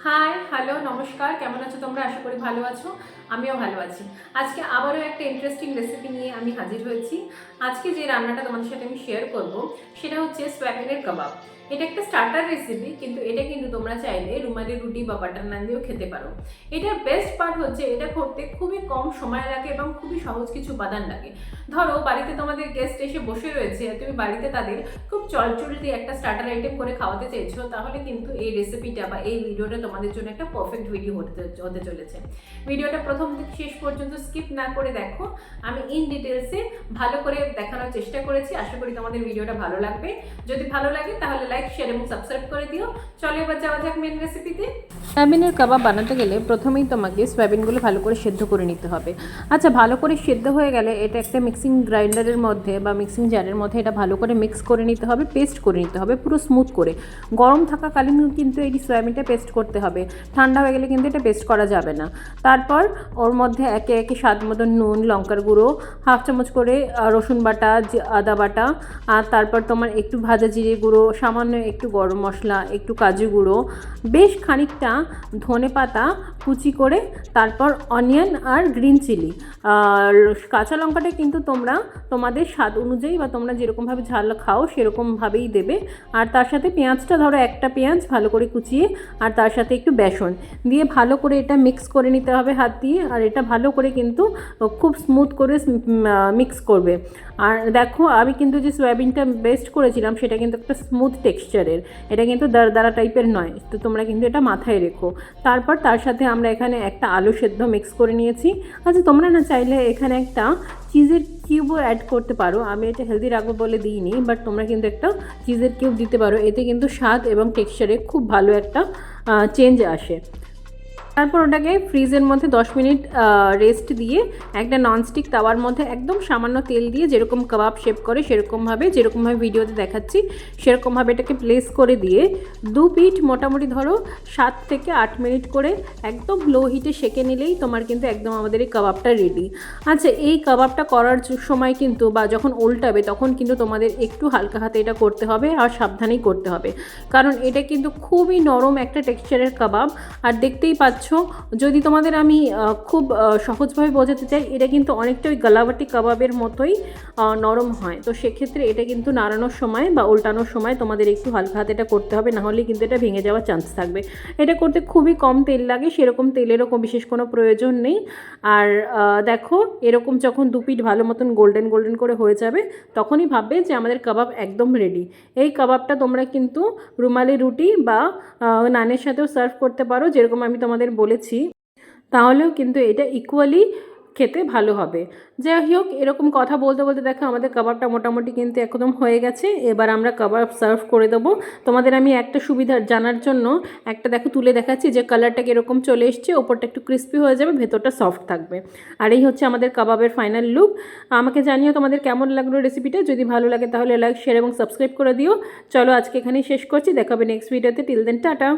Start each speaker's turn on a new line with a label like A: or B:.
A: High, hello, নমস্কার। কেমন আছো তোমরা? আশা করি ভালো আছো। আমিও ভালো আছি। আজকে আবারও একটা ইন্টারেস্টিং রেসিপি নিয়ে আমি হাজির হয়েছি। আজকে যে রান্নাটা তোমাদের সাথে আমি শেয়ার করব সেটা হচ্ছে সয়াবিনের কাবাব। এটা একটা স্টার্টার রেসিপি, কিন্তু এটা কিন্তু তোমরা চাইলে রুমালি রুটি বা বাটার নান দিয়েও খেতে পারো। এটার বেস্ট পার্ট হচ্ছে এটা করতে খুবই কম সময় লাগে এবং খুবই সহজ কিছু উপাদান লাগে। ধরো বাড়িতে তোমাদের গেস্ট এসে বসে রয়েছে, তুমি বাড়িতে তাদের খুব চটজলদি একটা স্টার্টার আইটেম করে খাওয়াতে চাইছো, তাহলে কিন্তু এই রেসিপিটা বা এই ভিডিওটা তোমাদের জন্য একটা পারফেক্ট ভিডিও হতে চলেছে। ভিডিওটা প্রথম থেকে শেষ পর্যন্ত স্কিপ না করে দেখো। আমি ইন ডিটেলসে ভালো করে দেখানোর চেষ্টা করেছি। আশা করি তোমাদের ভিডিওটা ভালো লাগবে। যদি ভালো লাগে তাহলে লাইক, শেয়ার এবং সাবস্ক্রাইব করে দিও। চলো এবার যাওয়া যাক মেন রেসিপিতে। সয়াবিনের কাবাব বানাতে গেলে প্রথমেই তোমাকে সয়াবিনগুলো ভালো করে সেদ্ধ করে নিতে হবে। আচ্ছা, ভালো করে সেদ্ধ হয়ে গেলে এটা একটা মিক্সিং গ্রাইন্ডারের মধ্যে বা মিক্সিং জারের মধ্যে এটা ভালো করে মিক্স করে নিতে হবে, পেস্ট করে নিতে হবে পুরো স্মুথ করে। গরম থাকাকালীন কিন্তু এই সয়াবিনটা পেস্ট করতে হবে, ঠান্ডা হয়ে গেলে কিন্তু এটা পেস্ট করা যাবে না। তারপর ওর মধ্যে একে একে স্বাদ মতো নুন, লঙ্কার গুঁড়ো, হাফ চামচ করে রসুন বাটা, আদা বাটা, আর তারপর তোমার একটু ভাজা জিরে গুঁড়ো, সামান্য একটু গরম মশলা, একটু কাজু গুঁড়ো, বেশ খানিকটা ধনে পাতা কুচি করে, তারপর অনিয়ন আর গ্রিন চিলি। আর কাঁচা লঙ্কাটা কিন্তু তোমরা তোমাদের স্বাদ অনুযায়ী বা তোমরা যেরকমভাবে ঝাল খাও সেরকমভাবেই দেবে। আর তার সাথে পেঁয়াজটা ধরো একটা পেঁয়াজ ভালো করে কুচিয়ে, আর তার সাথে একটু বেসন দিয়ে ভালো করে এটা মিক্স করে নিতে হবে হাত দিয়ে। আর এটা ভালো করে কিন্তু খুব স্মুথ করে মিক্স করবে। আর দেখো, আমি কিন্তু যে সয়াবিনটা বেস্ট করেছিলাম সেটা কিন্তু একটা স্মুথ টেক্সচারের, এটা কিন্তু দাঁড়া টাইপের নয়। তো তোমরা কিন্তু এটা মাথায় রেখো। তারপর তার সাথে আমরা এখানে একটা আলু সেদ্ধ মিক্স করে নিয়েছি। আচ্ছা, তোমরা না চাইলে এখানে একটা চিজের কিউবও অ্যাড করতে পারো। আমি এটা হেলদি রাখবো বলে দিইনি, বাট তোমরা কিন্তু একটা চিজের কিউব দিতে পারো। এতে কিন্তু স্বাদ এবং টেক্সচারে খুব ভালো একটা চেঞ্জ আসে। তারপর ওটাকে ফ্রিজের মধ্যে 10 মিনিট রেস্ট দিয়ে একটা ননস্টিক তাওয়ার মধ্যে একদম সামান্য তেল দিয়ে যেরকম কাবাব শেপ করে যেরকমভাবে ভিডিওতে দেখাচ্ছি সেরকমভাবে এটাকে প্লেস করে দিয়ে দু পিঠ মোটামুটি ধরো 7 থেকে 8 মিনিট করে একদম লো হিটে সেঁকে নিলেই তোমার কিন্তু একদম আমাদের এই কাবাবটা রেডি। আচ্ছা, এই কাবাবটা করার সময় কিন্তু বা যখন উল্টাবে তখন কিন্তু তোমাদের একটু হালকা হাতে এটা করতে হবে আর সাবধানেই করতে হবে, কারণ এটা কিন্তু খুবই নরম একটা টেক্সচারের কাবাব। আর দেখতেই পাচ্ছ, যদি তোমাদের আমি খুব সহজভাবে বোঝাতে চাই, এটা কিন্তু অনেকটা ওই গালাবাটি কাবাবের মতোই নরম হয়। তো সেক্ষেত্রে এটা কিন্তু নাড়ানোর সময় বা উল্টানোর সময় তোমাদের একটু হালকা হাতে এটা করতে হবে, নাহলে কিন্তু এটা ভেঙে যাওয়ার চান্স থাকবে। এটা করতে খুবই কম তেল লাগে, সেরকম তেলেরও বিশেষ কোনো প্রয়োজন নেই। আর দেখো, এরকম যখন দুপিঠ ভালো মতন গোল্ডেন গোল্ডেন করে হয়ে যাবে তখনই ভাববে যে আমাদের কাবাব একদম রেডি। এই কাবাবটা তোমরা কিন্তু রুমালি রুটি বা নানের সাথেও সার্ভ করতে পারো, যেরকম আমি তোমাদের বলেছি, তাহলেও কিন্তু এটা ইকুয়ালি খেতে ভালো হবে। যাই হোক, এরকম কথা বলতে বলতে দেখো আমাদের কাবাবটা মোটামুটি কিন্তু একদম হয়ে গেছে। এবার আমরা কাবাব সার্ভ করে দেবো। তোমাদের আমি একটা সুবিধা জানার জন্য একটা দেখো তুলে দেখাচ্ছি যে কালারটা কীরকম চলে এসছে, ওপরটা একটু ক্রিস্পি হয়ে যাবে, ভেতরটা সফট থাকবে। আর এই হচ্ছে আমাদের কাবাবের ফাইনাল লুক। আমাকে জানিও তোমাদের কেমন লাগলো রেসিপিটা। যদি ভালো লাগে তাহলে লাইক, শেয়ার এবং সাবস্ক্রাইব করে দিও। চলো আজকে এখানেই শেষ করছি, দেখা হবে নেক্সট ভিডিওতে। Till then, tata.